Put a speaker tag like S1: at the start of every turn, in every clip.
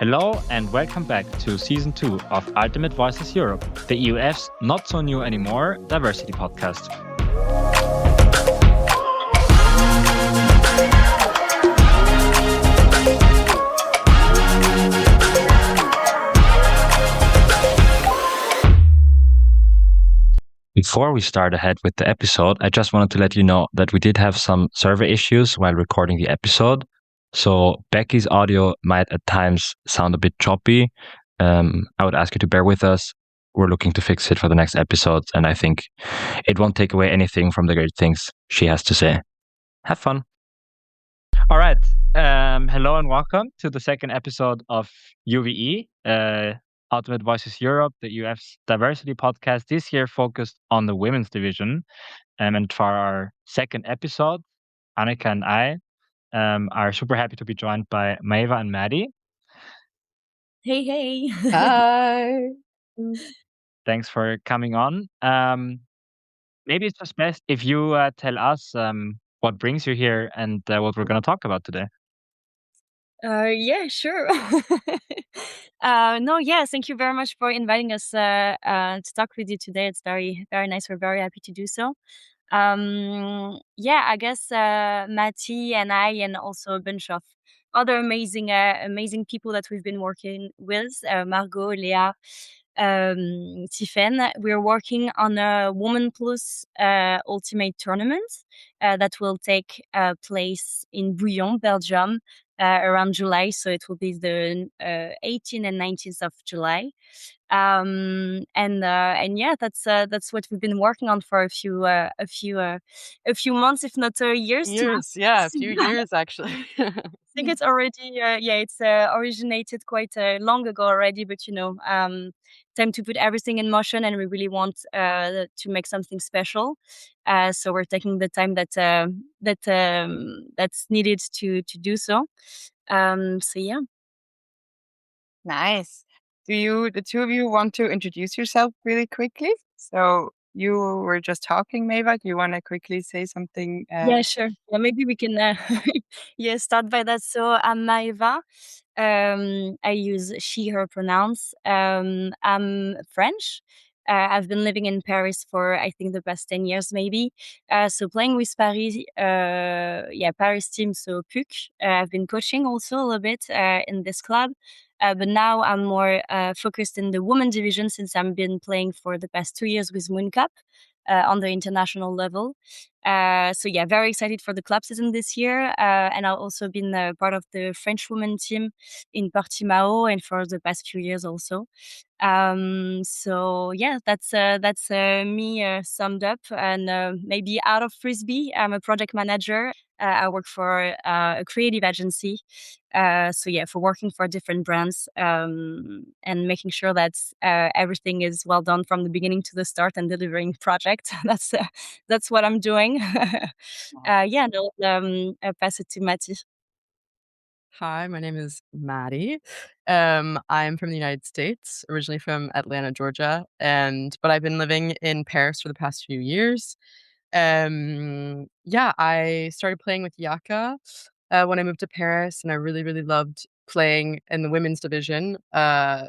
S1: Hello and welcome back to Season 2 of Ultimate Voices Europe, the EUF's not so new anymore diversity podcast. Before we start ahead with the episode, I just wanted to let you know that we did have some server issues while recording the episode. So Becky's audio might at times sound a bit choppy. I would ask you to bear with us. We're looking to fix it for the next episodes, and I think it won't take away anything from the great things she has to say. Have fun. All right. Hello and welcome to the second episode of UVE, Ultimate Voices Europe, the UF's diversity podcast, this year focused on the women's division. And for our second episode, Annika and I are super happy to be joined by Maeva and Maddie.
S2: Hey.
S3: Hi.
S1: Thanks for coming on. Maybe it's just best if you tell us what brings you here and what we're going to talk about today.
S2: Yeah, sure. Thank you very much for inviting us to talk with you today. It's very, very nice. We're very happy to do so. I guess Matti and I, and also a bunch of other amazing people that we've been working with, Margot, Leah, Tiffen. We're working on a Woman Plus Ultimate Tournament that will take place in Bouillon, Belgium, around July. So it will be the 18th and 19th of July. That's what we've been working on for a few months, if not years.
S3: A few years actually.
S2: I think it's already originated quite long ago already, but time to put everything in motion, and we really want to make something special. So we're taking the time that's needed to do so.
S3: Nice. Do the two of you want to introduce yourself really quickly? So you were just talking, Maeva. Do you want to quickly say something?
S2: Yeah, sure. Yeah, maybe we can start by that. So I'm Maeva. I use she, her pronouns. I'm French. I've been living in Paris for, I think, the past 10 years, maybe. So playing with Paris, Paris team, so PUC. I've been coaching also a little bit in this club. But now I'm more focused in the women division, since I've been playing for the past 2 years with Moon Cup on the international level. Very excited for the club season this year. And I've also been part of the French women team in Portimao, and for the past few years also. That's me summed up. And maybe out of Frisbee, I'm a project manager. I work for a creative agency. For working for different brands and making sure that everything is well done from the beginning to the start and delivering project. That's what I'm doing. I'll pass it to Matti.
S3: Hi, my name is Maddie. I'm from the United States, originally from Atlanta, Georgia, but I've been living in Paris for the past few years. I started playing with Yaka when I moved to Paris, and I really, really loved playing in the women's division. I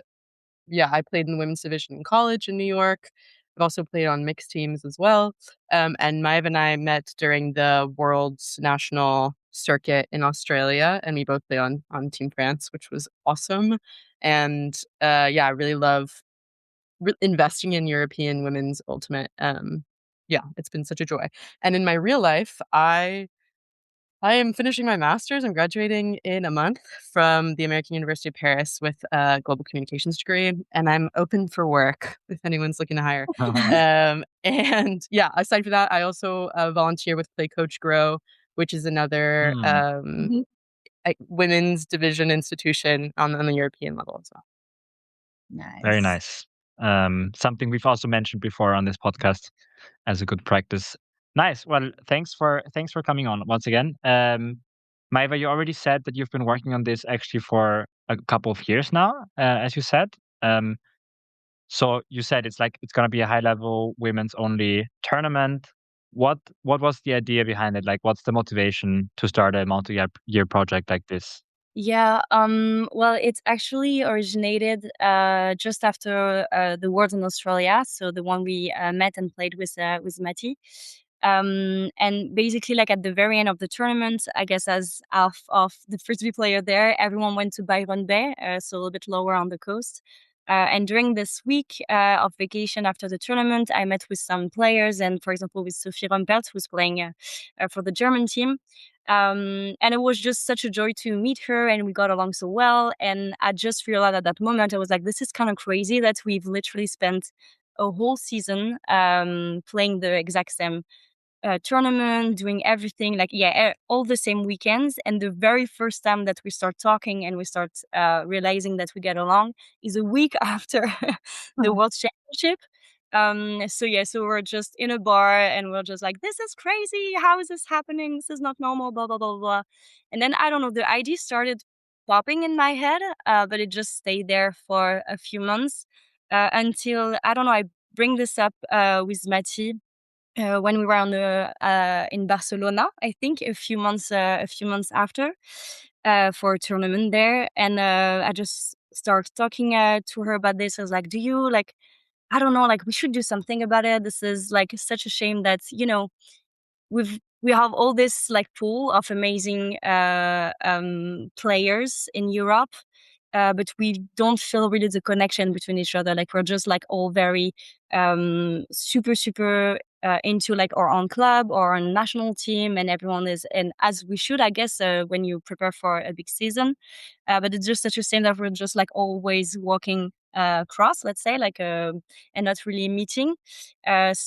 S3: played in the women's division in college in New York. I've also played on mixed teams as well. And Maeva and I met during the World's National Circuit in Australia, and we both played on Team France, which was awesome. And I really love investing in European women's ultimate. It's been such a joy. And in my real life, I am finishing my master's. I'm graduating in a month from the American University of Paris with a global communications degree, and I'm open for work if anyone's looking to hire. Aside from that, I also volunteer with Play Coach Grow, which is another women's division institution on the European level as well.
S2: Nice.
S1: Very nice. Something we've also mentioned before on this podcast as a good practice. Nice. Well, thanks for coming on once again. Maeva, you already said that you've been working on this actually for a couple of years now, as you said. So you said it's going to be a high-level women's only tournament. What was the idea behind it? Like, what's the motivation to start a multi-year project like this?
S2: Yeah, well, it's actually originated just after the Worlds in Australia, so the one we met and played with Matty. And basically, like at the very end of the tournament, I guess as half of the Frisbee player there, everyone went to Byron Bay, so a little bit lower on the coast. And during this week of vacation after the tournament, I met with some players, and for example, with Sophie Rumpelt, who's playing for the German team. And it was just such a joy to meet her, and we got along so well. And I just realized at that moment, I was like, this is kind of crazy that we've literally spent a whole season playing the exact same tournament, doing everything, like, yeah, all the same weekends. And the very first time that we start talking and we start realizing that we get along is a week after the World Championship. So we're just in a bar and we're just like, this is crazy. How is this happening? This is not normal, blah, blah, blah, blah. And then I don't know, the idea started popping in my head, but it just stayed there for a few months until, I don't know, I bring this up with Matty when we were on the in Barcelona, I think a few months after for a tournament there, and I just started talking to her about this. I was like, "Do you like? I don't know. Like, we should do something about it. This is like such a shame that we have all this like pool of amazing players in Europe, but we don't feel really the connection between each other. Like we're just like all very super into like our own club or our national team, and everyone is, and as we should, I guess, when you prepare for a big season. But it's just such a shame that we're just like always walking across, let's say, like and not really meeting. It's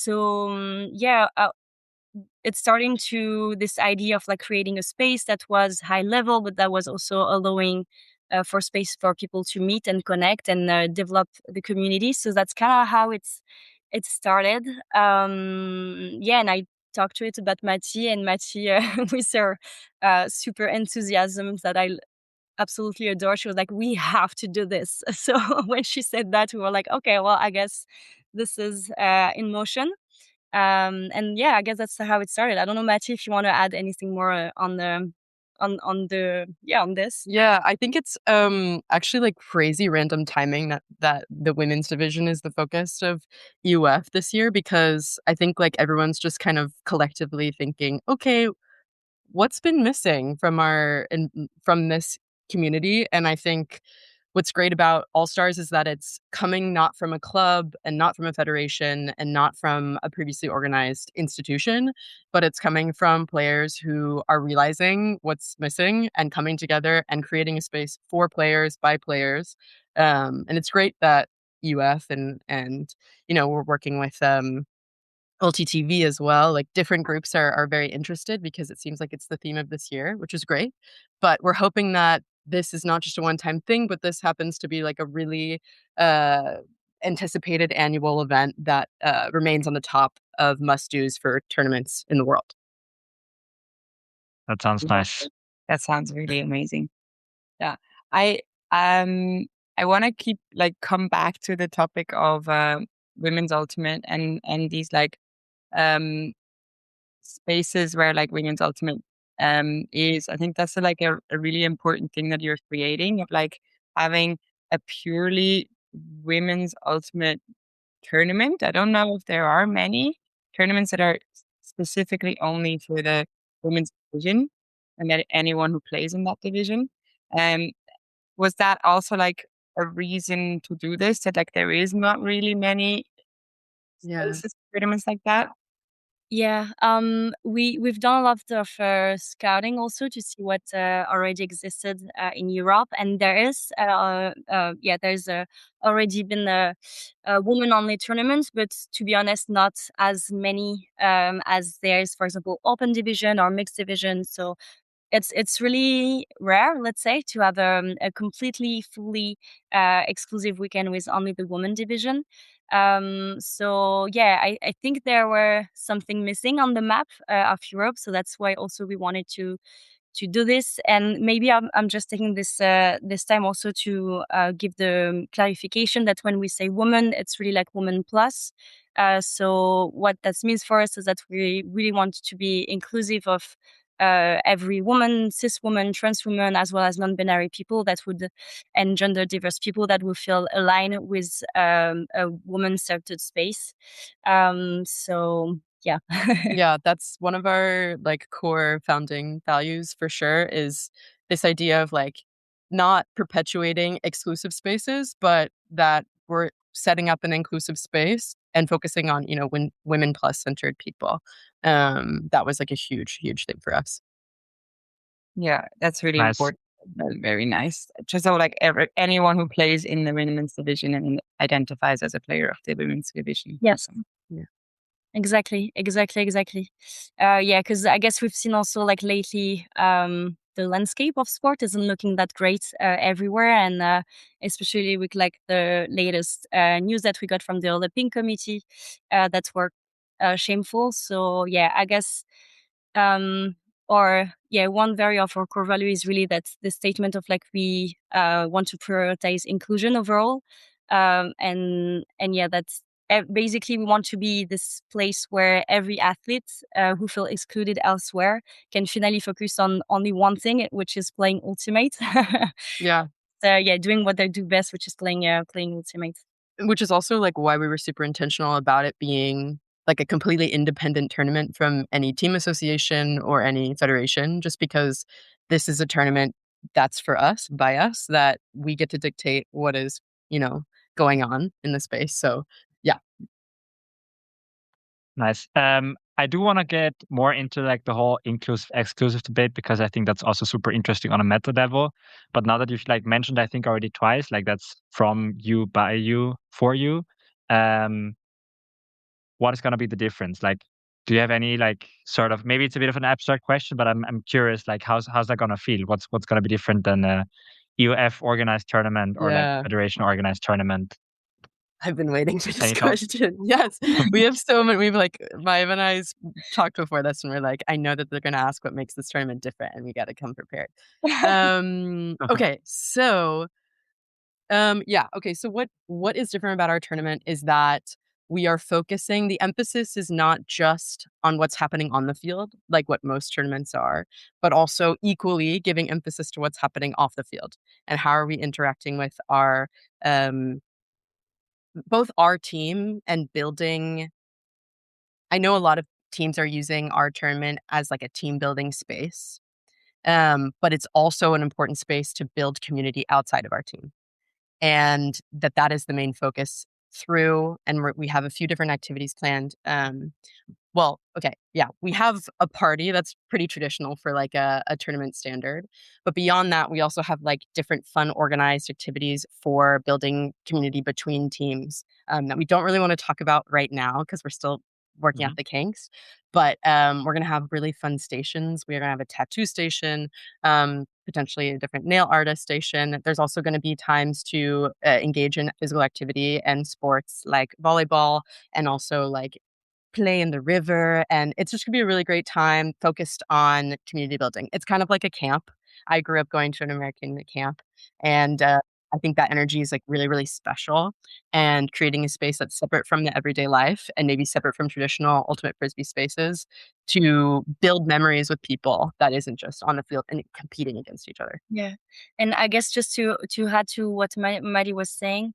S2: starting to this idea of like creating a space that was high level, but that was also allowing for space for people to meet and connect and develop the community. So that's kind of how it started. And I talked to it about Matty, and Matty with her super enthusiasm that I absolutely adore. She was like, "We have to do this." So when she said that, we were like, "Okay, well, I guess this is in motion." And yeah, I guess that's how it started. I don't know, Matty, if you want to add anything more on this.
S3: Yeah, I think it's actually like crazy random timing that the women's division is the focus of UF this year, because I think like everyone's just kind of collectively thinking, okay, what's been missing from this community? And I think what's great about All Stars is that it's coming not from a club and not from a federation and not from a previously organized institution, but it's coming from players who are realizing what's missing and coming together and creating a space for players by players. And it's great that UF and we're working with LTTV as well. Like different groups are very interested because it seems like it's the theme of this year, which is great. But we're hoping that this is not just a one-time thing, but this happens to be like a really anticipated annual event that remains on the top of must-dos for tournaments in the world.
S1: That sounds nice.
S4: That sounds really amazing. Yeah. I I want to come back to the topic of women's ultimate and these like spaces where like women's ultimate is. I think that's like a really important thing that you're creating, of like having a purely women's ultimate tournament. I don't know if there are many tournaments that are specifically only for the women's division and that anyone who plays in that division. Was that also like a reason to do this, that like there is not really many spaces, tournaments like that?
S2: Yeah, we've done a lot of scouting also to see what already existed in Europe, and there's already been a woman-only tournament, but to be honest, not as many as there's, for example, open division or mixed division. So it's really rare, let's say, to have a completely fully exclusive weekend with only the women division. So yeah, I think there were something missing on the map of Europe, so that's why also we wanted to do this. And maybe I'm just taking this time also to give the clarification that when we say woman, it's really like woman plus. So what that means for us is that we really want to be inclusive of every woman, cis woman, trans woman, as well as non-binary people and gender diverse people that will feel aligned with a woman-centered space. So yeah.
S3: Yeah, that's one of our like core founding values for sure, is this idea of like not perpetuating exclusive spaces, but that we're setting up an inclusive space and focusing on, when women plus centered people. That was like a huge, huge thing for us.
S4: Yeah, that's really
S1: Nice.
S4: important. That's very nice. Just so like anyone who plays in the women's division and identifies as a player of the women's division.
S2: Yes.
S3: Yeah.
S2: Exactly. Yeah, because I guess we've seen also like lately, the landscape of sport isn't looking that great everywhere, and especially with like the latest news that we got from the Olympic Committee that were shameful. So yeah, I guess one very of our core value is really that the statement of like we want to prioritize inclusion overall, and yeah, that's basically we want to be this place where every athlete who feel excluded elsewhere can finally focus on only one thing, which is playing Ultimate.
S3: Yeah.
S2: So yeah, doing what they do best, which is playing Ultimate.
S3: Which is also like why we were super intentional about it being like a completely independent tournament from any team association or any federation, just because this is a tournament that's for us, by us, that we get to dictate what is, going on in the space. So yeah.
S1: Nice. I do want to get more into like the whole inclusive exclusive debate, because I think that's also super interesting on a meta level. But now that you've like mentioned, I think already twice, like that's from you, by you, for you. What is going to be the difference? Like, do you have any like sort of, maybe it's a bit of an abstract question, but I'm curious, like how's that going to feel? What's going to be different than a EUF organized tournament or like
S3: Yeah.
S1: federation organized tournament?
S3: I've been waiting for this
S1: Any thoughts?
S3: question. Yes. We have so many. We've like, Maiva and I's talked before this, and we're like, I know that they're going to ask what makes this tournament different, and we got to come prepared. Okay. So, yeah. Okay. So what is different about our tournament is that we are focusing, the emphasis is not just on what's happening on the field, like what most tournaments are, but also equally giving emphasis to what's happening off the field and how are we interacting with our, both our team and building. I know a lot of teams are using our tournament as like a team building space, but it's also an important space to build community outside of our team. And that is the main focus through, and we have a few different activities planned. Well, okay, yeah, we have a party that's pretty traditional for like a tournament standard. But beyond that, we also have like different fun organized activities for building community between teams that we don't really want to talk about right now because we're still working out the kinks. But we're going to have really fun stations. We're going to have a tattoo station, potentially a different nail artist station. There's also going to be times to engage in physical activity and sports like volleyball, and also like play in the river. And it's just gonna be a really great time focused on community building. It's kind of like a camp. I grew up going to an American camp, and I think that energy is like really, really special. And creating a space that's separate from the everyday life and maybe separate from traditional ultimate Frisbee spaces to build memories with people that isn't just on the field and competing against each other.
S2: Yeah, and I guess just to add to what Maddie was saying,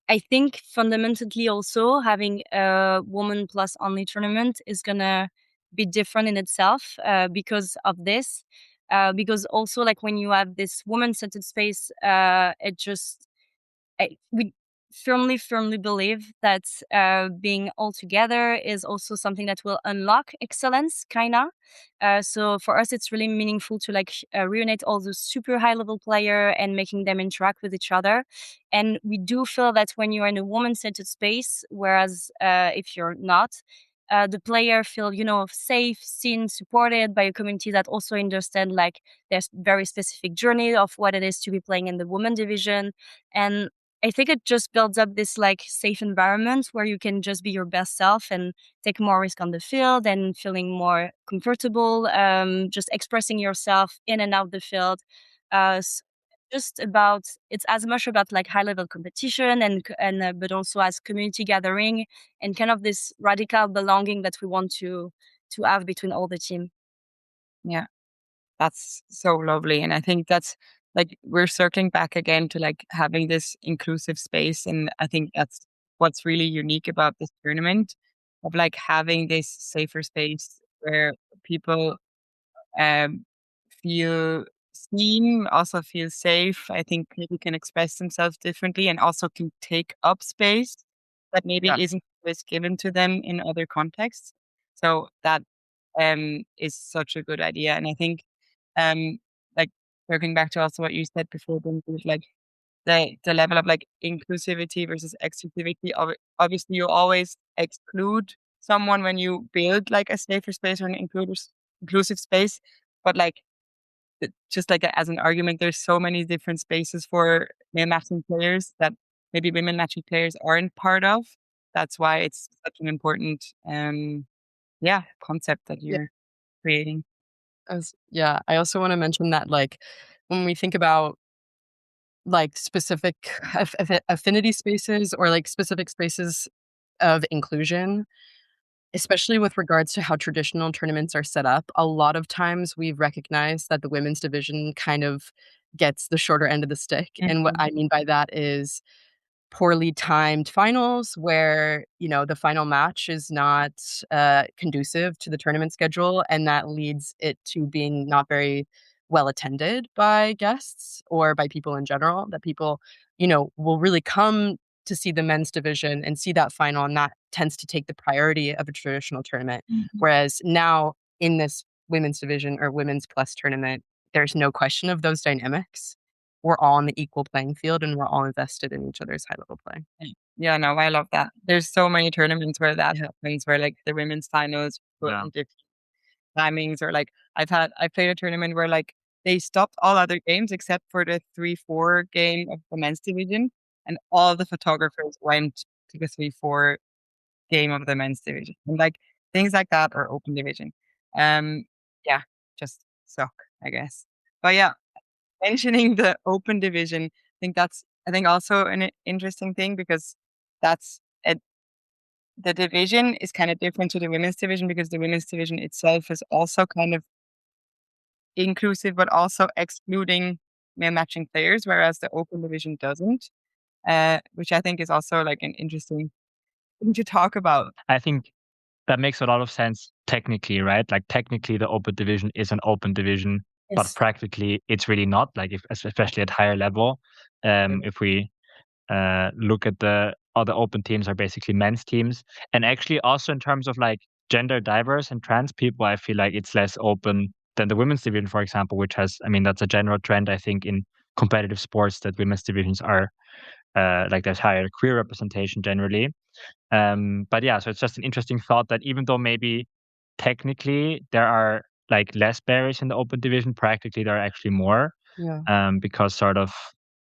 S2: I think fundamentally also having a woman plus only tournament is gonna be different in itself because of this. Because also like when you have this woman-centered space, we firmly believe that being all together is also something that will unlock excellence, kinda. So for us, it's really meaningful to like reunite all those super high level player and making them interact with each other. And we do feel that when you're in a woman-centered space, whereas if you're not, the player feel safe, seen, supported by a community that also understand like their very specific journey of what it is to be playing in the women division. And I think it just builds up this like safe environment where you can just be your best self and take more risk on the field and feeling more comfortable, just expressing yourself in and out the field. It's as much about like high level competition and but also as community gathering and kind of this radical belonging that we want to have between all the team.
S4: Yeah, that's so lovely. And I think that's like we're circling back again to like having this inclusive space. And I think that's what's really unique about this tournament of like having this safer space where people um, feel seen, also feel safe. I think people can express themselves differently and also can take up space that maybe
S3: Yeah.
S4: isn't always given to them in other contexts. So that is such a good idea. And I think um like circling back to also what you said before, Brinley, with like the level of like inclusivity versus exclusivity. Obviously, you always exclude someone when you build like a safer space or an inclusive space. But like just like as an argument, there's so many different spaces for male matching players that maybe women matching players aren't part of. That's why it's such an important concept that
S3: Yeah.
S4: you're creating.
S3: I also want to mention that like when we think about like specific affinity spaces or like specific spaces of inclusion, especially with regards to how traditional tournaments are set up, a lot of times we've recognized that the women's division kind of gets the shorter end of the stick. And what I mean by that is poorly timed finals where, you know, the final match is not conducive to the tournament schedule, and that leads it to being not very well attended by guests or by people in general, that people, you know, will really come to see the men's division and see that final, and that tends to take the priority of a traditional tournament. Whereas now in this women's division or women's plus tournament, there's no question of those dynamics. We're all on the equal playing field and we're all invested in each other's high level play.
S4: Yeah, no, I love that. There's so many tournaments where that happens, where like the women's finals put in different timings, or like I played a tournament where like they stopped all other games except for the 3-4 game of the men's division, and all the photographers went to the 3-4 game of the men's division. And like things like that or open division. Yeah, just suck, I guess. But yeah, mentioning the open division, I think also an interesting thing, because that's the division is kind of different to the women's division, because the women's division itself is also kind of inclusive but also excluding male matching players, whereas the open division doesn't. Which I think is also like an interesting thing to talk about.
S1: I think that makes a lot of sense technically, right? Like technically the open division is an open division, but practically it's really not, like especially at higher level. If we look at all the open teams are basically men's teams. And actually also in terms of like gender diverse and trans people, I feel like it's less open than the women's division, for example, which has, I mean, that's a general trend, I think, in competitive sports, that women's divisions are like there's higher queer representation generally. But yeah, so it's just an interesting thought that even though maybe technically there are like less barriers in the open division, practically there are actually more. Because sort of,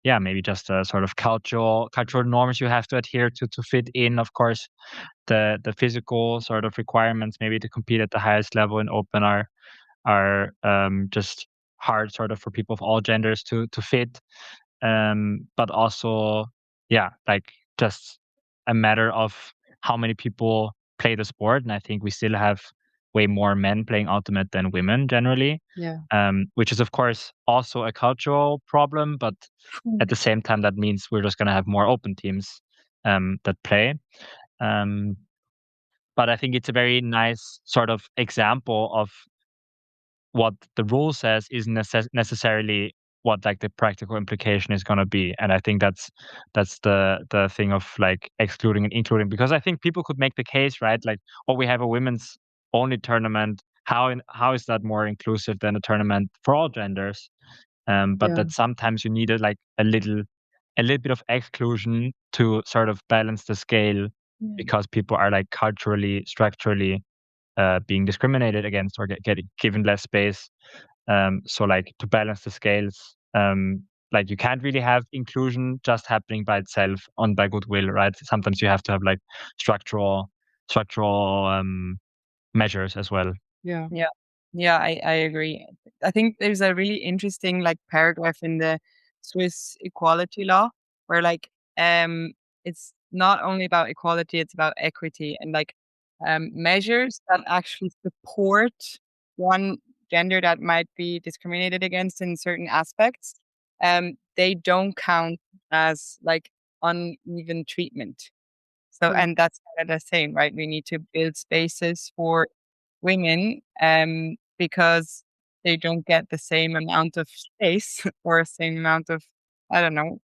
S1: yeah, maybe just sort of cultural norms you have to adhere to fit in. Of course, the physical sort of requirements maybe to compete at the highest level in open are just hard sort of for people of all genders to fit. But also, yeah, like just a matter of how many people play the sport, and I think we still have way more men playing ultimate than women generally. Which is of course also a cultural problem, but at the same time that means we're just gonna have more open teams that play. But I think it's a very nice sort of example of what the rule says isn't necessarily what like the practical implication is going to be. And I think that's the thing of like excluding and including, because I think people could make the case, right, like, oh, we have a women's only tournament, how is that more inclusive than a tournament for all genders? But that sometimes you need like a little bit of exclusion to sort of balance the scale, because people are like culturally, structurally being discriminated against or getting given less space. So like to balance the scales, like you can't really have inclusion just happening by itself by goodwill, right? Sometimes you have to have like structural measures as well.
S4: Yeah. Yeah, I agree. I think there's a really interesting like paragraph in the Swiss equality law where like it's not only about equality, it's about equity, and like measures that actually support one gender that might be discriminated against in certain aspects, they don't count as like uneven treatment. So,
S2: Mm.
S4: and that's kind of the same, right? We need to build spaces for women, because they don't get the same amount of space or same amount of, I don't know,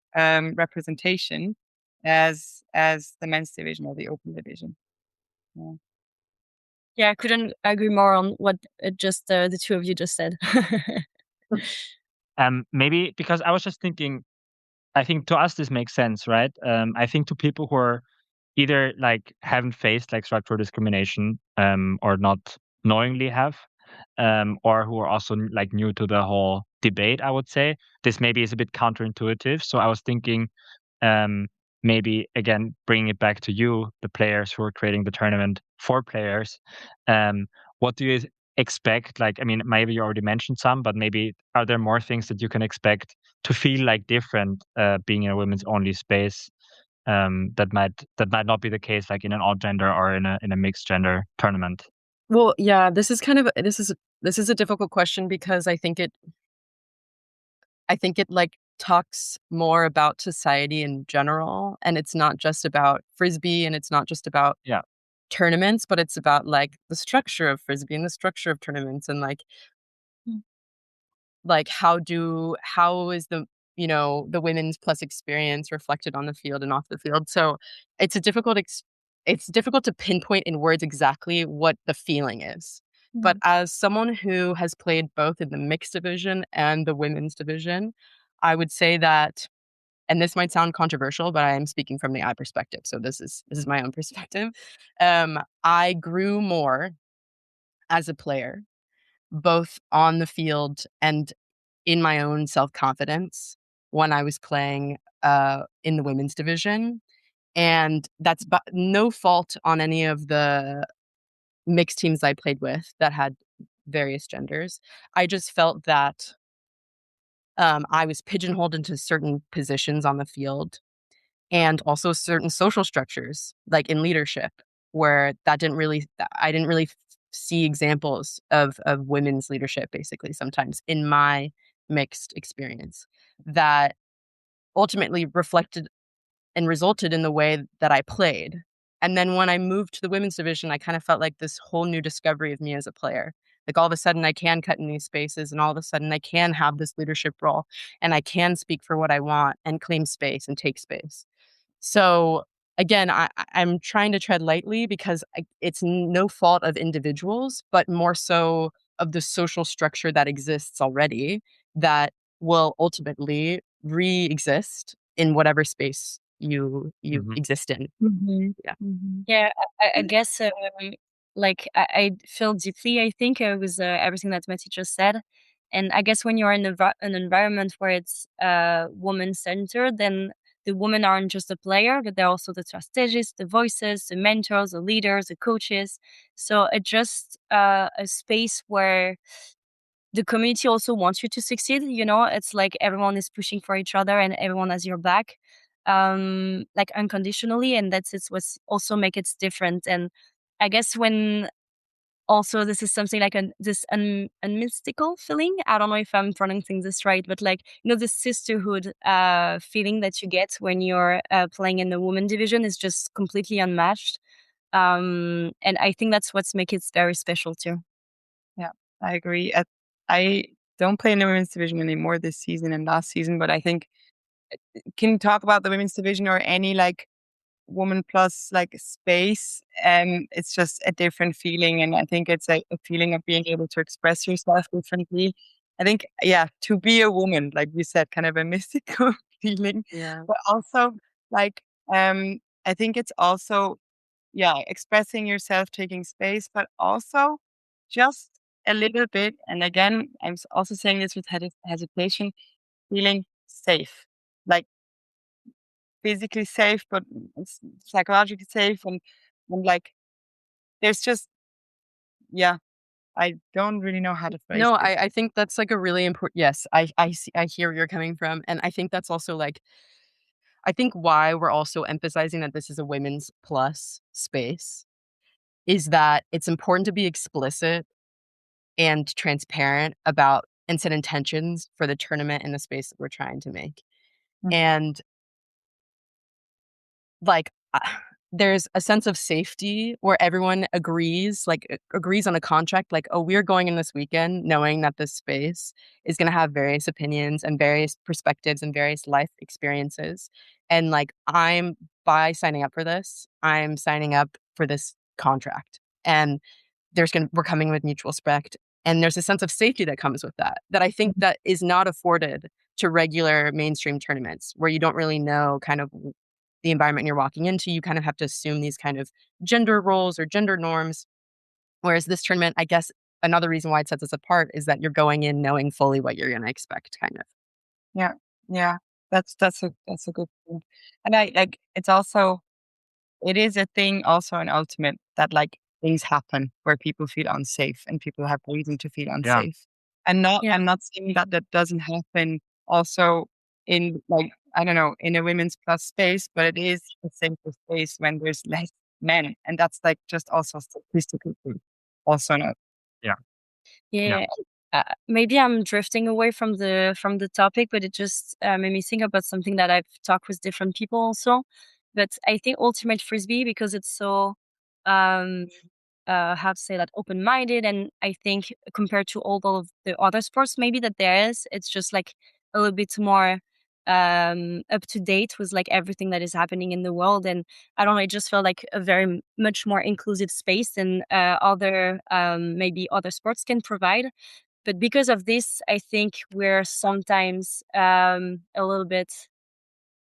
S4: representation as the men's division or the open division. Yeah.
S2: Yeah, I couldn't agree more on what just the two of you just said.
S5: Maybe because I was just thinking, I think to us this makes sense, right? I think to people who are either like haven't faced like structural discrimination, or not knowingly have, or who are also like new to the whole debate, I would say this maybe is a bit counterintuitive. So I was thinking, maybe again bringing it back to you, the players who are creating the tournament for players. What do you expect? Like, I mean, maybe you already mentioned some, but maybe are there more things that you can expect to feel like different, being in a women's only space, that might not be the case like in an odd gender or in a mixed gender tournament?
S3: Well, yeah, this is a difficult question because I think it like talks more about society in general, and it's not just about Frisbee and it's not just about
S5: Yeah.
S3: tournaments, but it's about like the structure of Frisbee and the structure of tournaments and like
S2: Mm.
S3: like how is the the women's plus experience reflected on the field and off the field. So it's a difficult it's difficult to pinpoint in words exactly what the feeling is. But as someone who has played both in the mixed division and the women's division, I would say that, and this might sound controversial, but I am speaking from the I perspective. So this is my own perspective. I grew more as a player, both on the field and in my own self-confidence when I was playing in the women's division. And that's no fault on any of the mixed teams I played with that had various genders. I just felt that I was pigeonholed into certain positions on the field and also certain social structures, like in leadership, where I didn't really see examples of women's leadership, basically, sometimes in my mixed experience, that ultimately reflected and resulted in the way that I played. And then when I moved to the women's division, I kind of felt like this whole new discovery of me as a player. Like all of a sudden I can cut in these spaces, and all of a sudden I can have this leadership role, and I can speak for what I want and claim space and take space. So again, I'm trying to tread lightly because it's no fault of individuals, but more so of the social structure that exists already that will ultimately re-exist in whatever space you
S5: Mhm.
S3: exist in. Yeah.
S2: Yeah, I guess like I feel deeply. I think with everything that Matty just said, and I guess when you're in an environment where it's woman centered, then the women aren't just a player, but they're also the strategists, the voices, the mentors, the leaders, the coaches. So it's just a space where the community also wants you to succeed. It's like everyone is pushing for each other and everyone has your back, like unconditionally, and that's it's what's also make it different. And I guess when also this is something like this unmystical feeling. I don't know if I'm pronouncing this right, but like the sisterhood feeling that you get when you're playing in the women division is just completely unmatched. And I think that's what's make it very special too.
S4: Yeah, I agree. I don't play in the women's division anymore this season and last season, but I think, can you talk about the women's division or any like woman plus like space? It's just a different feeling, and I think it's a feeling of being able to express yourself differently. I think, yeah, to be a woman, like you said, kind of a mystical feeling,
S3: Yeah.
S4: but also like I think it's also, yeah, expressing yourself, taking space, but also just a little bit. And again, I'm also saying this with hesitation, feeling safe, like physically safe, but psychologically safe, and like there's just, yeah, I don't really know how to phrase
S3: No,
S4: this.
S3: I think that's like a really important. Yes, I see, I hear where you're coming from, and I think that's also like, I think why we're also emphasizing that this is a women's plus space is that it's important to be explicit and transparent about and set intentions for the tournament and the space that we're trying to make. And like there's a sense of safety where everyone agrees on a contract, like, oh, we're going in this weekend knowing that this space is going to have various opinions and various perspectives and various life experiences. And like, by signing up for this, I'm signing up for this contract. And we're coming with mutual respect. And there's a sense of safety that comes with that I think that is not afforded to regular mainstream tournaments, where you don't really know kind of the environment you're walking into. You kind of have to assume these kind of gender roles or gender norms. Whereas this tournament, I guess another reason why it sets us apart is that you're going in knowing fully what you're going to expect, kind of.
S4: Yeah. That's a good point. And it is a thing also in Ultimate that like things happen where people feel unsafe and people have reason to feel unsafe. And I'm not saying that doesn't happen also in like, I don't know, in a women's plus space, but it is a safer space when there's less men. And that's like just also statistically also not.
S2: Yeah. Maybe I'm drifting away from the topic, but it just made me think about something that I've talked with different people also. But I think Ultimate Frisbee, because it's so how to say that, open-minded, and I think compared to all of the other sports maybe that there is, it's just like a little bit more up to date with like everything that is happening in the world. And I don't know, it just felt like a very much more inclusive space than other maybe other sports can provide. But because of this, I think we're sometimes a little bit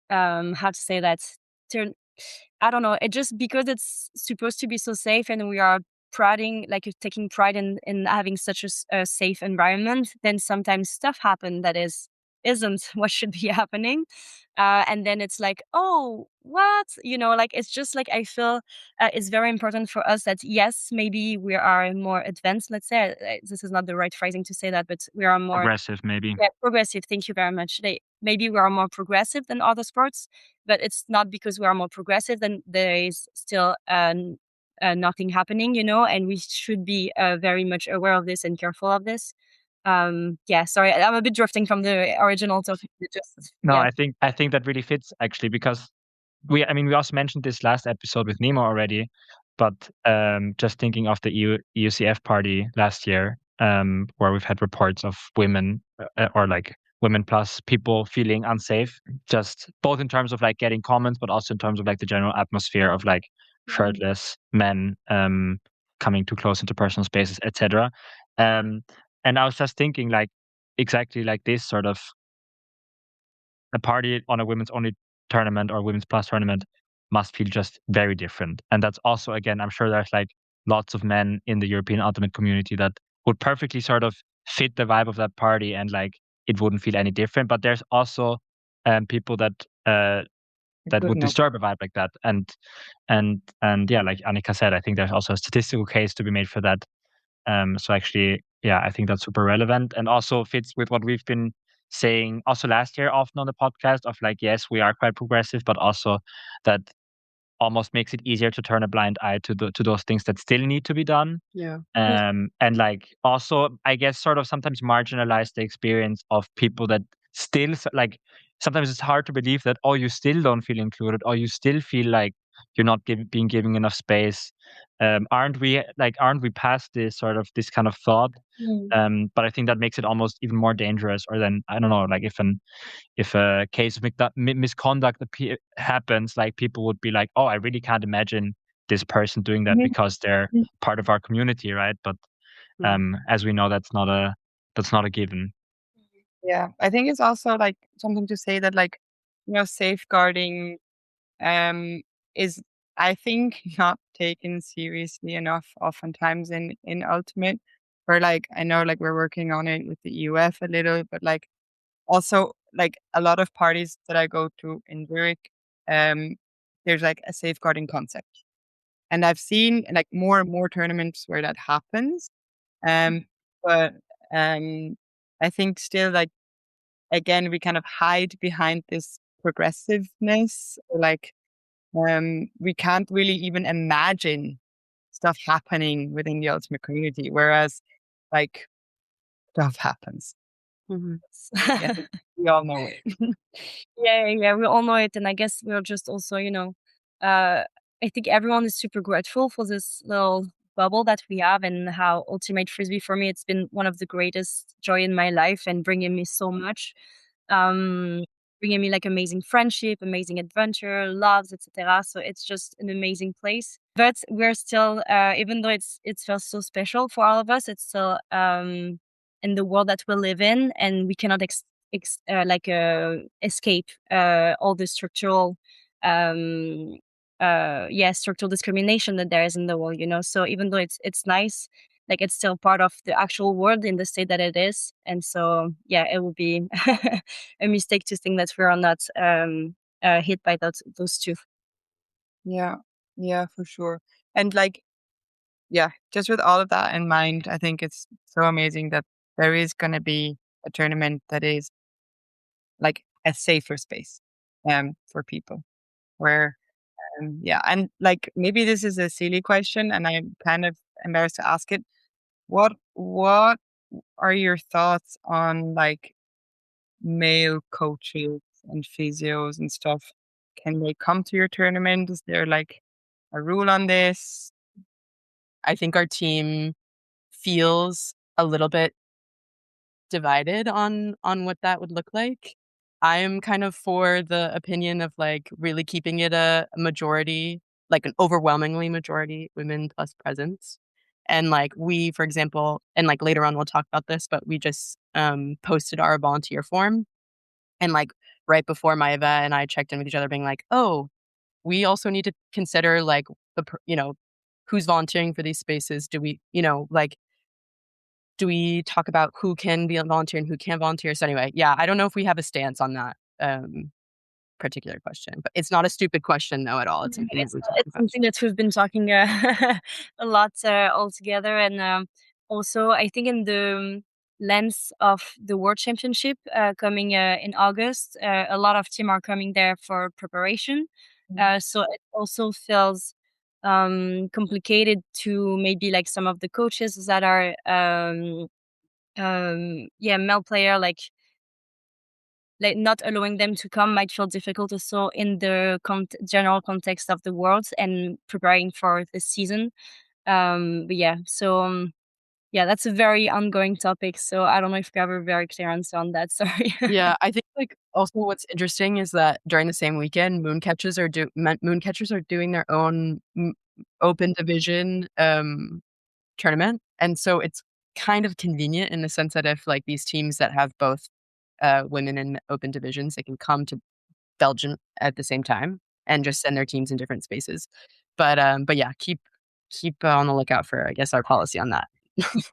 S2: how to say that, I don't know, it just because it's supposed to be so safe and we are taking pride in having such a safe environment, then sometimes stuff happen that isn't what should be happening. And then it's like, oh, what? Like, it's just like, I feel it's very important for us that, yes, maybe we are more advanced, let's say. This is not the right phrasing to say that, but we are more
S5: Aggressive, maybe.
S2: Yeah, progressive. Thank you very much. Maybe we are more progressive than other sports, but it's not because we are more progressive, then there is still nothing happening, and we should be very much aware of this and careful of this. Sorry, I'm a bit drifting from the original topic.
S5: I think that really fits, actually, because we also mentioned this last episode with Nemo already, but just thinking of the EUCF party last year, where we've had reports of women or like women plus people feeling unsafe, just both in terms of like getting comments, but also in terms of like the general atmosphere of like shirtless men coming too close into personal spaces, etc. And I was just thinking, like, exactly like this sort of a party on a women's only tournament or women's plus tournament must feel just very different. And that's also, again, I'm sure there's like lots of men in the European Ultimate community that would perfectly sort of fit the vibe of that party and like it wouldn't feel any different. But there's also people that would disturb a vibe like that. And yeah, like Annika said, I think there's also a statistical case to be made for that. So actually, yeah, I think that's super relevant and also fits with what we've been saying also last year often on the podcast of like, yes, we are quite progressive, but also that almost makes it easier to turn a blind eye to those things that still need to be done. And like also, I guess, sort of sometimes marginalize the experience of people that still like, sometimes it's hard to believe that, oh, you still don't feel included, or you still feel like you're not being given enough space. Aren't we past this kind of thought? But I think that makes it almost even more dangerous. Or then, I don't know, like if a case of misconduct happens, like people would be like, oh, I really can't imagine this person doing that because they're part of our community, right? But as we know, that's not a given.
S4: Yeah, I think it's also like something to say that, like, safeguarding is, I think, not taken seriously enough oftentimes in Ultimate. Or like, I know like we're working on it with the EUF a little, but like also like a lot of parties that I go to in Zurich, there's like a safeguarding concept. And I've seen like more and more tournaments where that happens. But I think still, like, again, we kind of hide behind this progressiveness. Like, we can't really even imagine stuff happening within the Ultimate community. Whereas like stuff happens.
S3: Mhm.
S4: Yeah, we all know it.
S2: Yeah, we all know it, and I guess we're just also, I think everyone is super grateful for this little bubble that we have, and how Ultimate Frisbee for me, it's been one of the greatest joy in my life, and bringing me so much, um, bringing me like amazing friendship, amazing adventure, loves, etc. So it's just an amazing place. But we're still, even though it feels so special for all of us, it's still in the world that we live in, and we cannot escape all the structural structural discrimination that there is in the world, so even though it's nice, like it's still part of the actual world in the state that it is. And so yeah, it would be a mistake to think that we are not hit by those two.
S4: Yeah, for sure. And like, yeah, just with all of that in mind, I think it's so amazing that there is going to be a tournament that is like a safer space for people where yeah, and like maybe this is a silly question and I'm kind of embarrassed to ask it. What are your thoughts on like male coaches and physios and stuff? Can they come to your tournament? Is there like a rule on this? I think our team feels a little bit divided on what that would look like. I am kind of for the opinion of like really keeping it a majority, like an overwhelmingly majority women plus presence. And like we, for example, and like later on we'll talk about this, but we just posted our volunteer form. And like right before my event and I checked in with each other being like, oh, we also need to consider like who's volunteering for these spaces. Do we, like do we talk about who can be a volunteer and who can't volunteer? So anyway, yeah, I don't know if we have a stance on that particular question, but it's not a stupid question though at all. It's something that we talk
S2: It's
S4: about.
S2: something that we've been talking a lot all together, and also I think in the lens of the World Championship coming in August, a lot of team are coming there for preparation. So it also feels complicated to maybe like some of the coaches that are male player, like not allowing them to come might feel difficult also in the general context of the world and preparing for the season. But yeah, so yeah, that's a very ongoing topic. So I don't know if we have a very clear answer on that. Sorry.
S3: Yeah, I think like also what's interesting is that during the same weekend, Mooncatchers are doing their own open division tournament, and so it's kind of convenient in the sense that if like these teams that have both women in open divisions, they can come to Belgium at the same time and just send their teams in different spaces. But yeah, keep on the lookout for, I guess, our policy on that.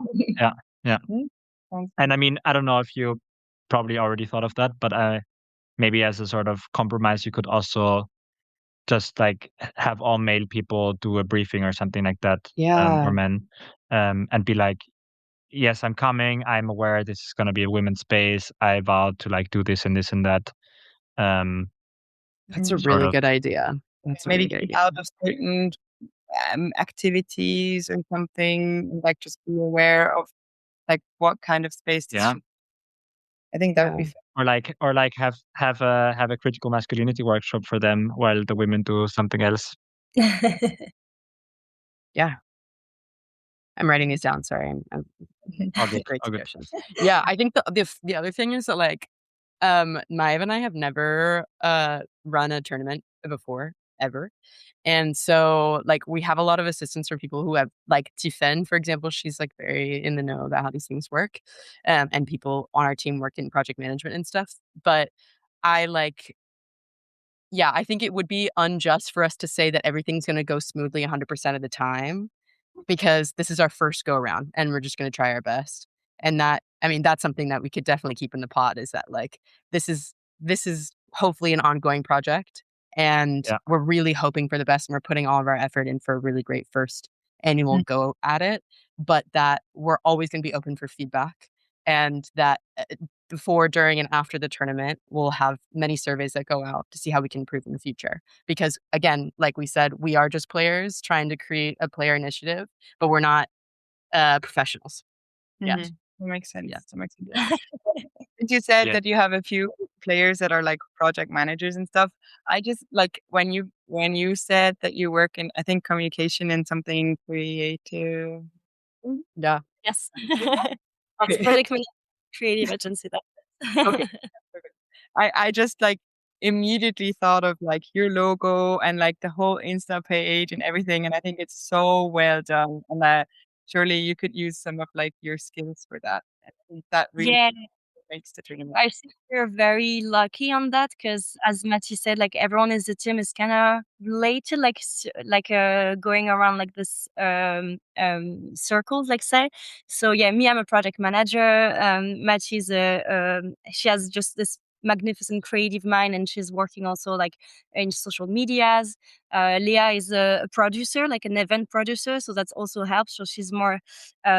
S5: Yeah.
S4: Sounds
S5: And I mean, I don't know if you probably already thought of that, but maybe as a sort of compromise, you could also just like have all male people do a briefing or something like that,
S3: Yeah.
S5: or men, and be like, yes, I'm coming. I'm aware this is going to be a women's space. I vowed to like do this and this and that.
S3: That's a
S5: Sort
S3: really
S5: of.
S3: good idea. That's a really
S4: maybe
S3: good
S4: keep
S3: idea.
S4: out of certain activities or something, like just be aware of like what kind of space this
S5: Yeah.
S4: should. I think that would be
S5: Or like have a critical masculinity workshop for them while the women do something else.
S3: Yeah. I'm writing these down. Sorry.
S5: All good.
S3: Great
S5: All good.
S3: suggestions. Yeah, I think the other thing is that like Maiv and I have never run a tournament before ever. And so like we have a lot of assistance from people who have like Tiffen, for example, she's like very in the know about how these things work. And people on our team work in project management and stuff. But I like yeah, I think it would be unjust for us to say that everything's going to go smoothly 100% of the time because this is our first go around and we're just going to try our best. And that, I mean, that's something that we could definitely keep in the pot is that like, this is hopefully an ongoing project and
S5: Yeah.
S3: we're really hoping for the best and we're putting all of our effort in for a really great first annual go at it, but that we're always going to be open for feedback and that before, during, and after the tournament, we'll have many surveys that go out to see how we can improve in the future. Because again, like we said, we are just players trying to create a player initiative, but we're not professionals. Yeah.
S4: That makes sense.
S3: Yeah.
S4: That makes sense. And you said
S5: Yeah.
S4: that you have a few players that are like project managers and stuff. I just like when you said that you work in, I think, communication and something creative.
S3: Yeah.
S2: Yes.
S3: Okay.
S2: Project creative agency.
S3: Okay.
S4: Perfect. I just like immediately thought of like your logo and like the whole Insta page and everything, and I think it's so well done. And surely you could use some of like your skills for that. And I think that really
S2: Yeah.
S4: makes the tournament.
S2: I think we're very lucky on that because, as Matthew said, like everyone in the team is kind of related, like going around like this circles, like say. So yeah, me, I'm a project manager. Matthew's she has just this magnificent creative mind, and she's working also like in social medias. Leah is a producer, like an event producer, so that's also helps. So she's more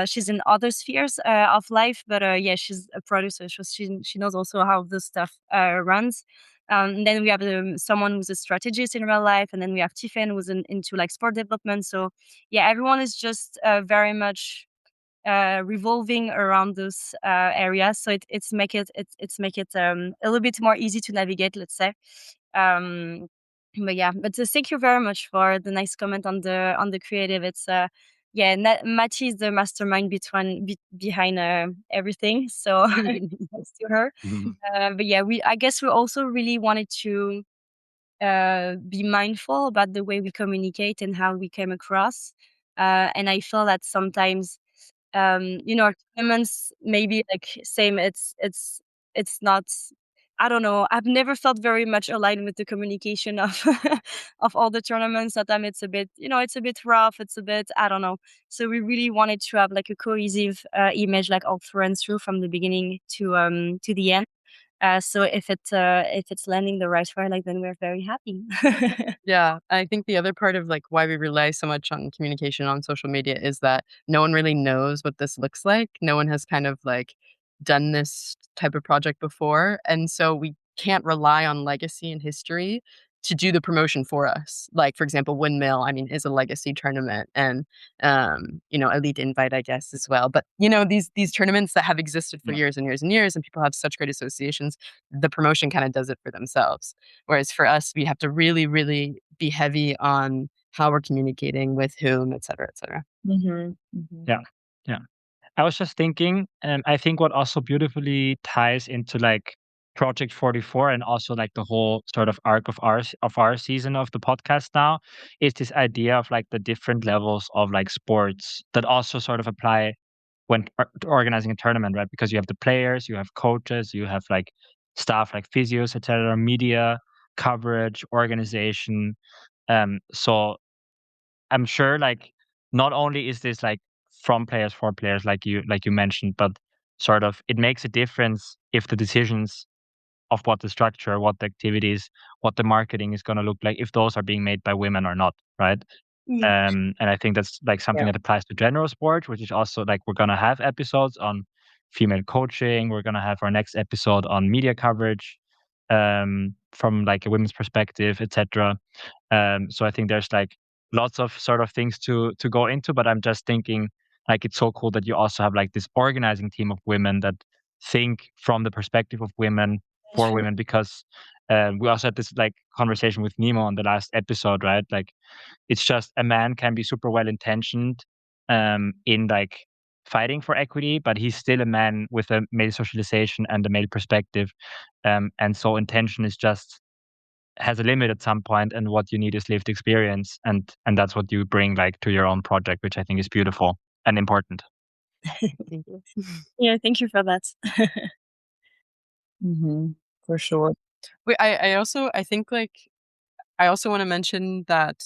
S2: she's in other spheres of life, but yeah, she's a producer, so she knows also how this stuff runs. Then we have someone who's a strategist in real life, and then we have Tiffany who's into like sport development. So yeah, everyone is just very much revolving around those areas. So it's make it a little bit more easy to navigate, let's say. But yeah, but thank you very much for the nice comment on the creative. It's yeah, Mati is the mastermind behind everything. So thanks to her. But yeah, I guess we also really wanted to be mindful about the way we communicate and how we came across. And I feel that sometimes our tournaments maybe like same it's not, I don't know, I've never felt very much aligned with the communication of of all the tournaments. Sometimes it's a bit, it's a bit rough, it's a bit, I don't know. So we really wanted to have like a cohesive image, like all through and through from the beginning to the end. So if it's landing the right way, like then we're very happy.
S3: Yeah, I think the other part of like why we rely so much on communication on social media is that no one really knows what this looks like. No one has kind of like done this type of project before, and so we can't rely on legacy and history to do the promotion for us. Like for example, Windmill, I mean, is a legacy tournament, and Elite Invite, I guess, as well. But these tournaments that have existed for years and years and years, and people have such great associations, the promotion kind of does it for themselves. Whereas for us, we have to really, really be heavy on how we're communicating with whom, et cetera, et cetera.
S5: Yeah. Yeah. I was just thinking, I think what also beautifully ties into like Project 44 and also like the whole sort of arc of our season of the podcast now is this idea of like the different levels of like sports that also sort of apply when organizing a tournament, right? Because you have the players, you have coaches, you have like staff like physios, etc., media coverage, organization. So I'm sure like not only is this like from players for players like you mentioned, but sort of it makes a difference if the decisions of what the structure, what the activities, what the marketing is going to look like, if those are being made by women or not, right?
S2: Yeah.
S5: And I think that's like something
S3: Yeah.
S5: that applies to general sport, which is also like we're gonna have episodes on female coaching. We're gonna have our next episode on media coverage, from like a women's perspective, etc. So I think there's like lots of sort of things to go into, but I'm just thinking like it's so cool that you also have like this organizing team of women that think from the perspective of women for
S2: Sure.
S5: women, because we also had this like conversation with Nemo on the last episode, right? Like it's just a man can be super well intentioned in like fighting for equity, but he's still a man with a male socialization and a male perspective, and so intention is just has a limit at some point, and what you need is lived experience, and that's what you bring like to your own project, which I think is beautiful and important.
S3: Thank you.
S2: Yeah, thank you for that.
S4: For sure.
S3: Wait, I think like I also want to mention that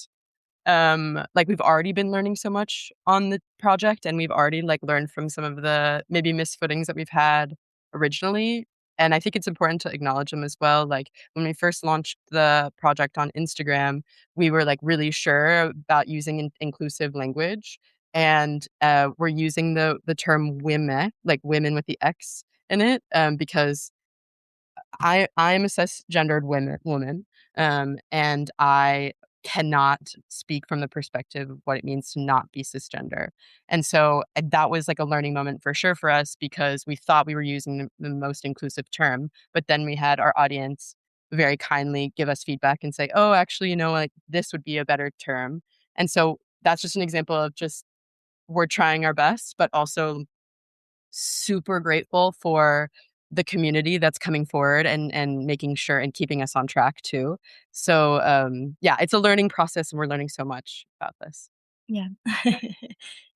S3: like we've already been learning so much on the project, and we've already like learned from some of the maybe misfootings that we've had originally. And I think it's important to acknowledge them as well. Like when we first launched the project on Instagram, we were like really sure about using inclusive language, and we're using the term women, like women with the X in it, because I'm a cisgendered woman, and I cannot speak from the perspective of what it means to not be cisgender. And so that was like a learning moment for sure for us, because we thought we were using the most inclusive term, but then we had our audience very kindly give us feedback and say, oh, actually, like this would be a better term. And so that's just an example of just we're trying our best, but also super grateful for the community that's coming forward and making sure and keeping us on track too. So yeah, it's a learning process and we're learning so much about this.
S2: Yeah.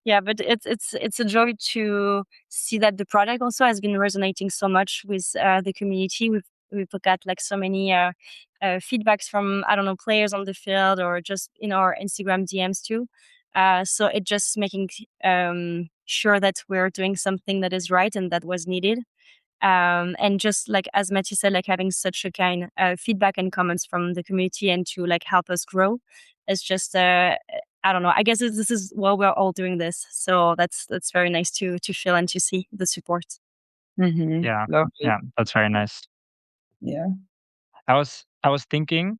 S2: Yeah, but it's a joy to see that the product also has been resonating so much with the community. We've got like so many feedbacks from, I don't know, players on the field or just in our Instagram DMs too. So it just making sure that we're doing something that is right and that was needed. And just like as Matthew said, like having such a kind feedback and comments from the community and to like help us grow is just I don't know. I guess this is why we're all doing this. So that's very nice to feel and to see the support.
S4: Mm-hmm.
S5: Yeah.
S4: Lovely.
S5: Yeah, that's very nice.
S4: Yeah.
S5: I was thinking,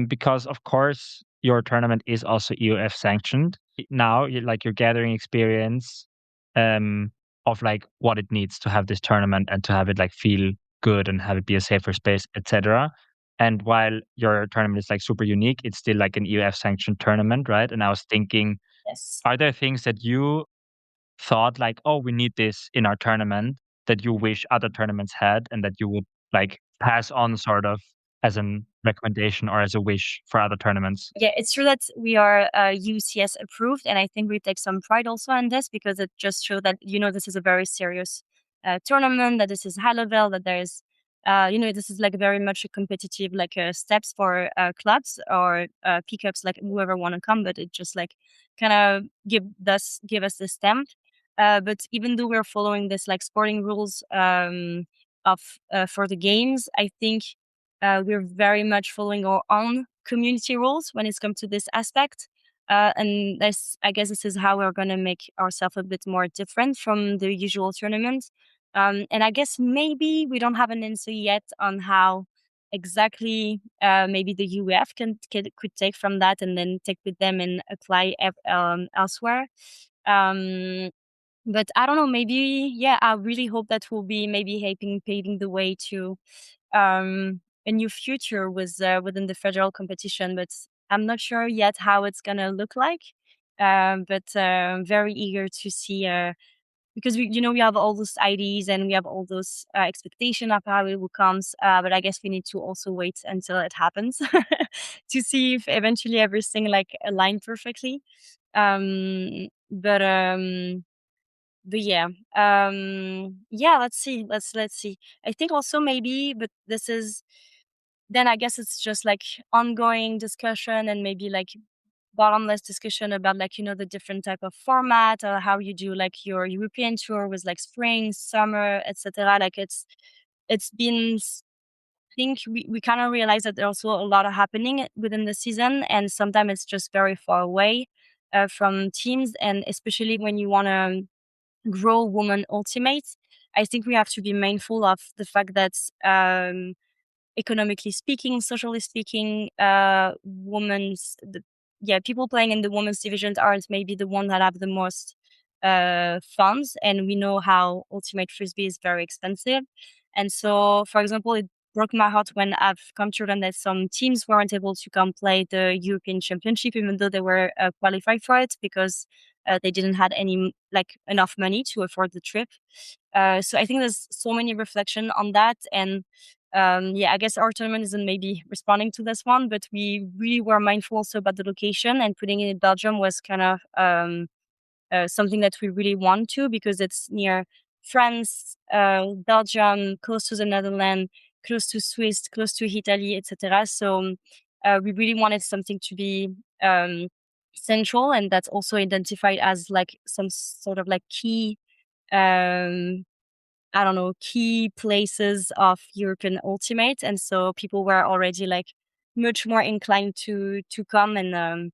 S5: because of course your tournament is also EUF sanctioned. Now you're gathering experience of like what it needs to have this tournament and to have it like feel good and have it be a safer space, etc. And while your tournament is like super unique, it's still like an EUF sanctioned tournament, right? And I was thinking,
S2: Yes.
S5: are there things that you thought like, oh, we need this in our tournament that you wish other tournaments had and that you would like pass on sort of as a recommendation or as a wish for other tournaments?
S2: Yeah, it's true that we are UCS approved, and I think we take some pride also in this because it just shows that this is a very serious tournament, that this is high level, that there's this is like very much a competitive like steps for clubs or pickups, like whoever want to come, but it just like kind of give us the stamp. But even though we're following this like sporting rules of for the games, I think we're very much following our own community rules when it's come to this aspect. And I guess this is how we're going to make ourselves a bit more different from the usual tournament. And I guess maybe we don't have an answer yet on how exactly maybe the UF could take from that and then take with them and apply elsewhere. But I don't know, maybe, yeah, I really hope that will be maybe paving the way to a new future within the federal competition, but I'm not sure yet how it's gonna look like. But very eager to see because we have all those ideas and we have all those expectation of how it will comes. But I guess we need to also wait until it happens to see if eventually everything like aligned perfectly. But yeah, let's see. Let's see. I think also maybe, but this is then I guess it's just like ongoing discussion and maybe like bottomless discussion about like the different type of format or how you do like your European tour with like spring, summer, etc. Like it's been. I think we kind of realize that there's also a lot of happening within the season, and sometimes it's just very far away from teams, and especially when you want to grow woman ultimate, I think we have to be mindful of the fact that economically speaking, socially speaking, people playing in the women's divisions aren't maybe the one that have the most funds, and we know how ultimate frisbee is very expensive. And so, for example, it broke my heart when I've come to learn that some teams weren't able to come play the European Championship, even though they were qualified for it, because they didn't had any like enough money to afford the trip. So I think there's so many reflection on that, and I guess our tournament isn't maybe responding to this one, but we really were mindful also about the location, and putting it in Belgium was kind of something that we really want to, because it's near France, Belgium, close to the Netherlands, close to Swiss, close to Italy, etc. So we really wanted something to be central, and that's also identified as like some sort of like key I don't know, key places of European Ultimate. And so people were already like much more inclined to come, and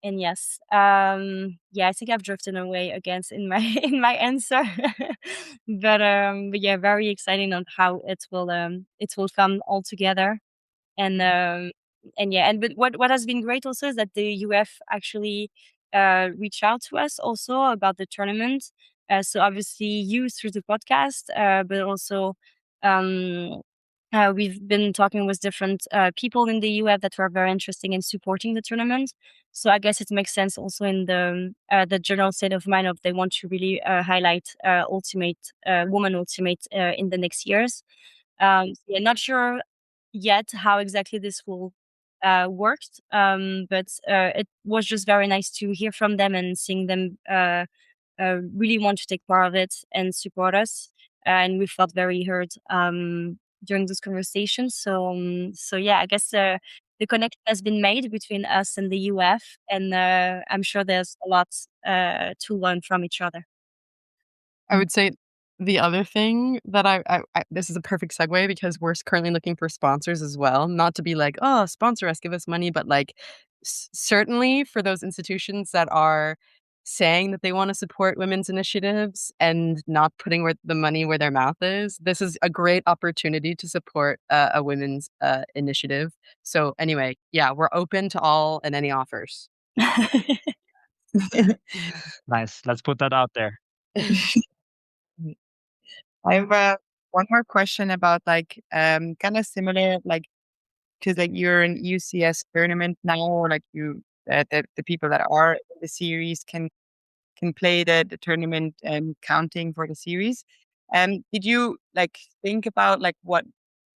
S2: yes. I think I've drifted away against in my in my answer. But yeah, very exciting on how it will come all together. And but what has been great also is that the UF actually reached out to us also about the tournament. So obviously you through the podcast, but also we've been talking with different people in the UF that were very interested in supporting the tournament. So I guess it makes sense also in the general state of mind of they want to really highlight woman ultimate in the next years. Yeah, not sure yet how exactly this will work, but it was just very nice to hear from them and seeing them really want to take part of it and support us. And we felt very heard during those conversations. So yeah, I guess the connection has been made between us and the UF, and I'm sure there's a lot to learn from each other.
S3: I would say the other thing that I this is a perfect segue because we're currently looking for sponsors as well. Not to be like, oh, sponsor us, give us money, but like certainly for those institutions that are saying that they want to support women's initiatives and not putting the money where their mouth is, this is a great opportunity to support a women's initiative. So anyway, yeah, we're open to all and any offers.
S5: Nice. Let's put that out there.
S4: I have one more question about like kind of similar, like because like you're in UCS tournament now, or like the people that are in the series can play the tournament and counting for the series. Did you like think about like what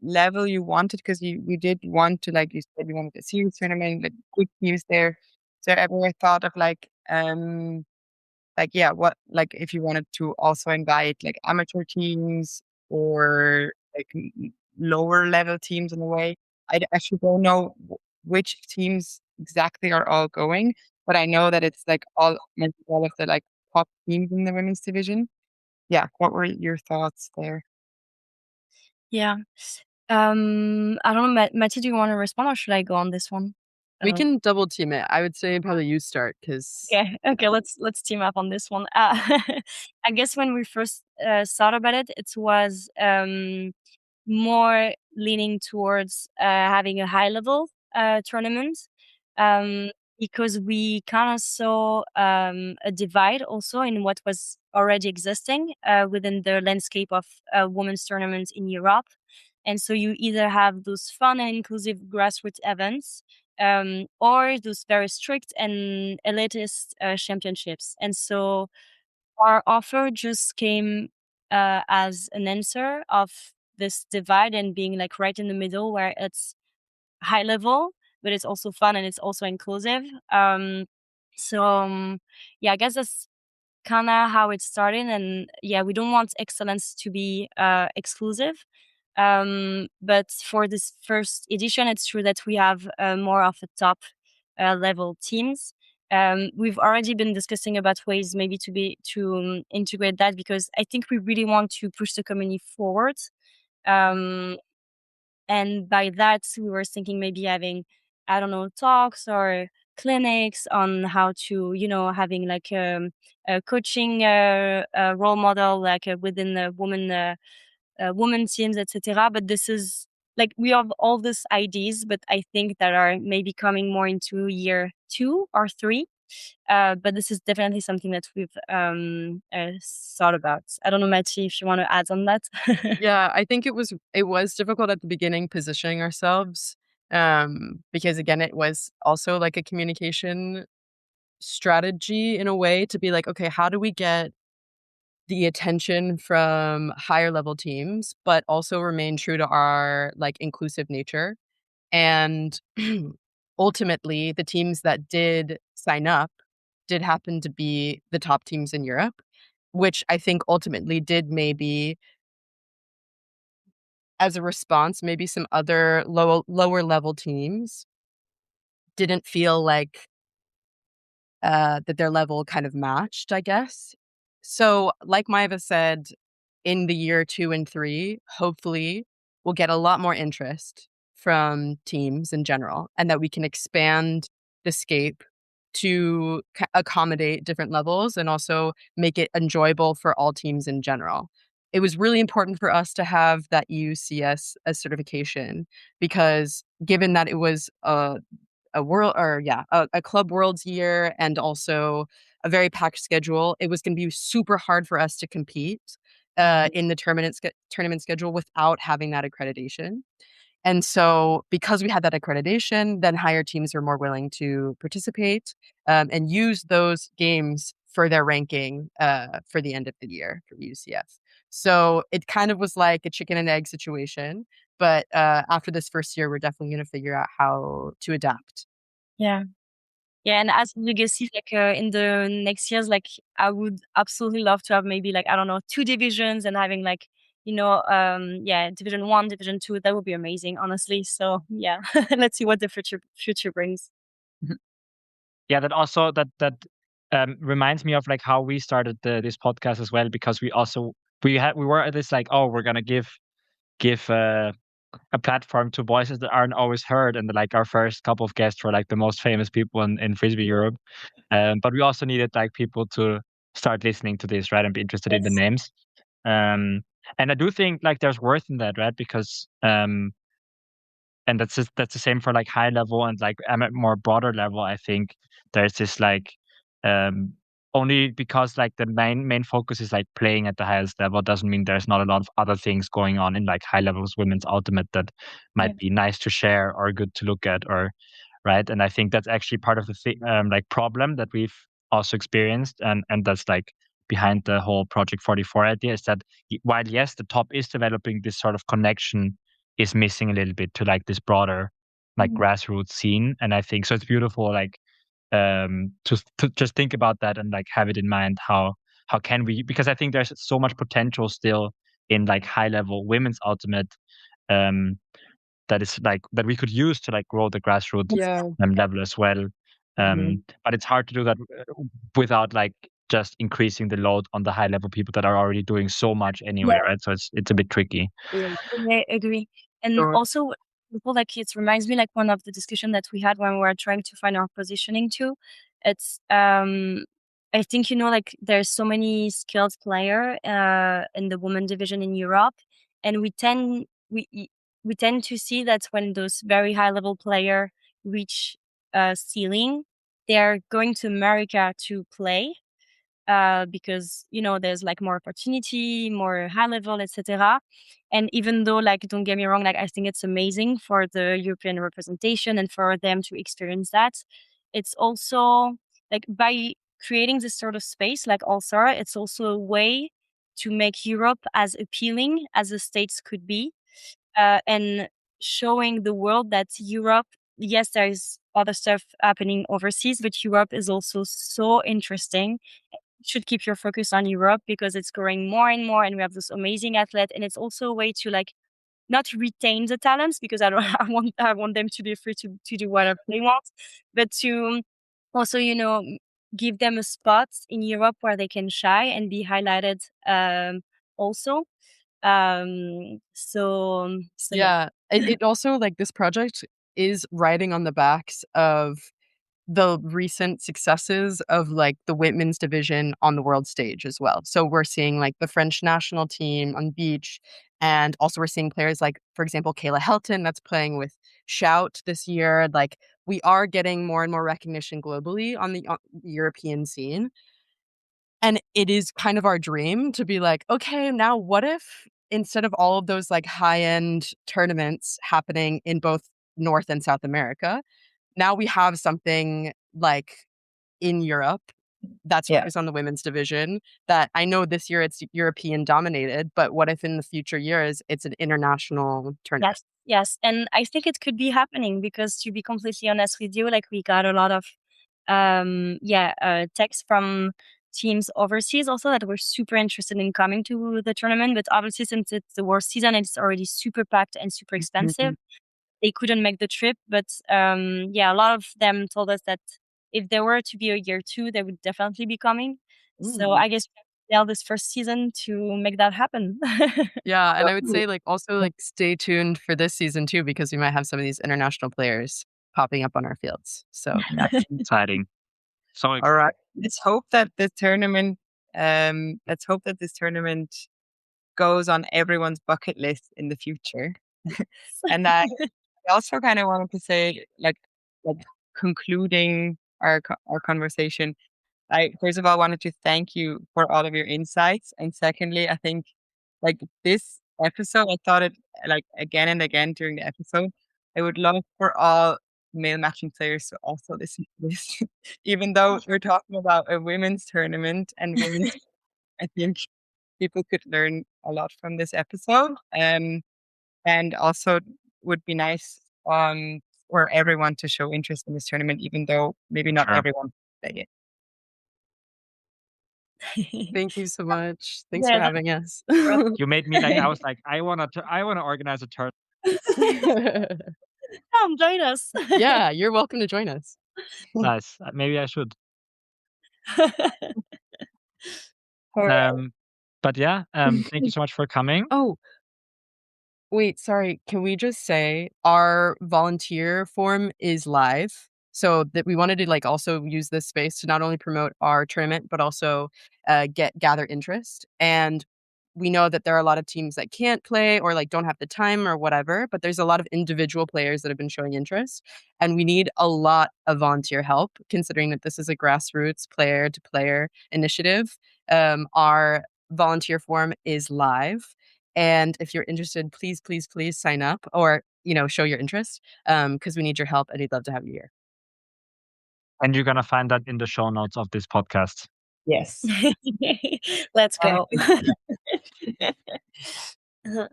S4: level you wanted? Because you did want to, like you said, you wanted a series tournament, like good teams there. Is there ever a thought of like yeah, what like if you wanted to also invite like amateur teams or like lower level teams in a way? I actually don't know which teams exactly are all going, but I know that it's like all of the like top teams in the women's division. Yeah, what were your thoughts there?
S2: Yeah. I don't know, Matty, do you want to respond or should I go on this one?
S3: We can double team it. I would say probably you start because
S2: Yeah. Okay. Let's team up on this one. I guess when we first thought about it, it was more leaning towards having a high level tournament, because we kind of saw a divide also in what was already existing within the landscape of women's tournaments in Europe. And so you either have those fun and inclusive grassroots events, or those very strict and elitist championships. And so our offer just came as an answer of this divide and being like right in the middle where it's high level, but it's also fun and it's also inclusive. So yeah, I guess that's kind of how it started. And yeah, we don't want excellence to be exclusive. But for this first edition, it's true that we have more of a top level teams. We've already been discussing about ways maybe to integrate that, because I think we really want to push the community forward. And by that, we were thinking maybe having, I don't know, talks or clinics on how to, having like a coaching role model, like within the women teams, etc. But this is like we have all these ideas, but I think that are maybe coming more into year 2 or 3. But this is definitely something that we've thought about. I don't know, Matty, if you want to add on that.
S3: yeah, I think it was difficult at the beginning positioning ourselves, because again, it was also like a communication strategy in a way to be like, okay, how do we get the attention from higher level teams, but also remain true to our like inclusive nature. And ultimately, the teams that did sign up did happen to be the top teams in Europe, which I think ultimately did maybe, as a response, maybe some other lower level teams didn't feel like that their level kind of matched, I guess. So, like Maiva said, in the year 2 and 3, hopefully we'll get a lot more interest from teams in general, and that we can expand the scape to accommodate different levels and also make it enjoyable for all teams in general. it was really important for us to have that UCS as certification, because given that it was a club worlds year and also a very packed schedule, it was going to be super hard for us to compete in the tournament schedule without having that accreditation. And so because we had that accreditation, then higher teams were more willing to participate and use those games for their ranking for the end of the year for UCF. So it kind of was like a chicken and egg situation. But after this first year, we're definitely going to figure out how to adapt.
S2: Yeah. Yeah, and as legacy, like in the next years, like I would absolutely love to have maybe like, I don't know, 2 divisions and having like, Division 1, Division 2. That would be amazing, honestly. So yeah, let's see what the future brings.
S5: Yeah, that also that reminds me of like how we started this podcast as well, because we were at this like, oh, we're gonna give a platform to voices that aren't always heard, and like our first couple of guests were like the most famous people in Frisbee Europe, but we also needed like people to start listening to this, right, and be interested in the
S2: Yes.
S5: names, and I do think like there's worth in that, right, because and that's the same for like high level and like at a more broader level. I think there's this like only because like the main focus is like playing at the highest level doesn't mean there's not a lot of other things going on in like high levels women's ultimate that might be nice to share or good to look at, or right. And I think that's actually part of the like problem that we've also experienced, and that's like behind the whole Project 44 idea, is that while yes, the top is developing, this sort of connection is missing a little bit to like this broader like grassroots scene. And I think so it's beautiful like to just think about that and like have it in mind, how can we, because I think there's so much potential still in like high level women's ultimate that is like that we could use to like grow the grassroots level as well. But it's hard to do that without like just increasing the load on the high level people that are already doing so much anyway, right? So it's a bit tricky.
S2: Yeah, I agree. And also, people like it reminds me like one of the discussion that we had when we were trying to find our positioning too. It's I think like there's so many skilled player in the women division in Europe, and we tend to see that when those very high level player reach ceiling, they're going to America to play. Because there's like more opportunity, more high level, etc. And even though, like, don't get me wrong, like I think it's amazing for the European representation and for them to experience that. It's also like by creating this sort of space like All-Star, it's also a way to make Europe as appealing as the States could be, and showing the world that Europe, yes, there's other stuff happening overseas, but Europe is also so interesting. Should keep your focus on Europe because it's growing more and more, and we have this amazing athlete. And it's also a way to like not retain the talents, because I don't I want them to be free to do whatever they want, but to also give them a spot in Europe where they can shine and be highlighted also. So
S3: yeah. It also like this project is riding on the backs of the recent successes of like the women's division on the world stage as well. So we're seeing like the French national team on beach, and also we're seeing players like, for example, Kayla Helton that's playing with Shout this year. Like we are getting more and more recognition globally on the European scene. And it is kind of our dream to be like, okay, now what if instead of all of those like high-end tournaments happening in both North and South America, now we have something like in Europe that's focused on the women's division, that I know this year it's European dominated, but what if in the future years it's an international tournament?
S2: Yes. And I think it could be happening because, to be completely honest with you, like we got a lot of texts from teams overseas also that were super interested in coming to the tournament. But obviously, since it's the worst season, it's already super packed and super expensive. They couldn't make the trip. But a lot of them told us that if there were to be a year 2, they would definitely be coming. So I guess we'll this first season to make that happen.
S3: Yeah, and I would say like also like stay tuned for this season too, because we might have some of these international players popping up on our fields. So
S5: that's exciting. So
S4: all right, let's hope that this tournament goes on everyone's bucket list in the future. And I also kind of wanted to say, like concluding our conversation, I first of all wanted to thank you for all of your insights, and secondly, I think like this episode, I thought it like again and again during the episode. I would love for all male matching players to also listen to this, even though we're talking about a women's tournament and women's. I think people could learn a lot from this episode, and also would be nice for everyone to show interest in this tournament, even though maybe not
S5: Sure.
S4: everyone play it.
S3: Thank you so much. Thanks
S2: Yeah,
S3: for having us.
S5: You made me like, I was like, I wanna organize a tournament.
S2: Come join us.
S3: Yeah, you're welcome to join us.
S5: Nice. Maybe I should.
S4: Alright.
S5: But yeah, thank you so much for coming.
S3: Oh, wait, sorry. Can we just say our volunteer form is live? So that we wanted to like also use this space to not only promote our tournament, but also gather interest. And we know that there are a lot of teams that can't play or like don't have the time or whatever, but there's a lot of individual players that have been showing interest. And we need a lot of volunteer help, considering that this is a grassroots player to player initiative. Our volunteer form is live. And if you're interested, please, please, please sign up or, show your interest because we need your help and we'd love to have you here.
S5: And you're gonna find that in the show notes of this podcast.
S4: Yes.
S2: Let's go.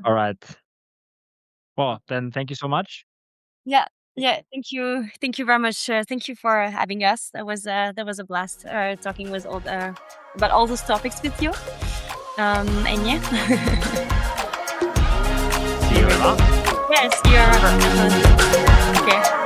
S5: All right. Well, then thank you so much.
S2: Yeah. Thank you very much. Thank you for having us. That was a blast talking with about all those topics with you. And yeah.
S5: See you around.
S2: Yes, you're. Okay.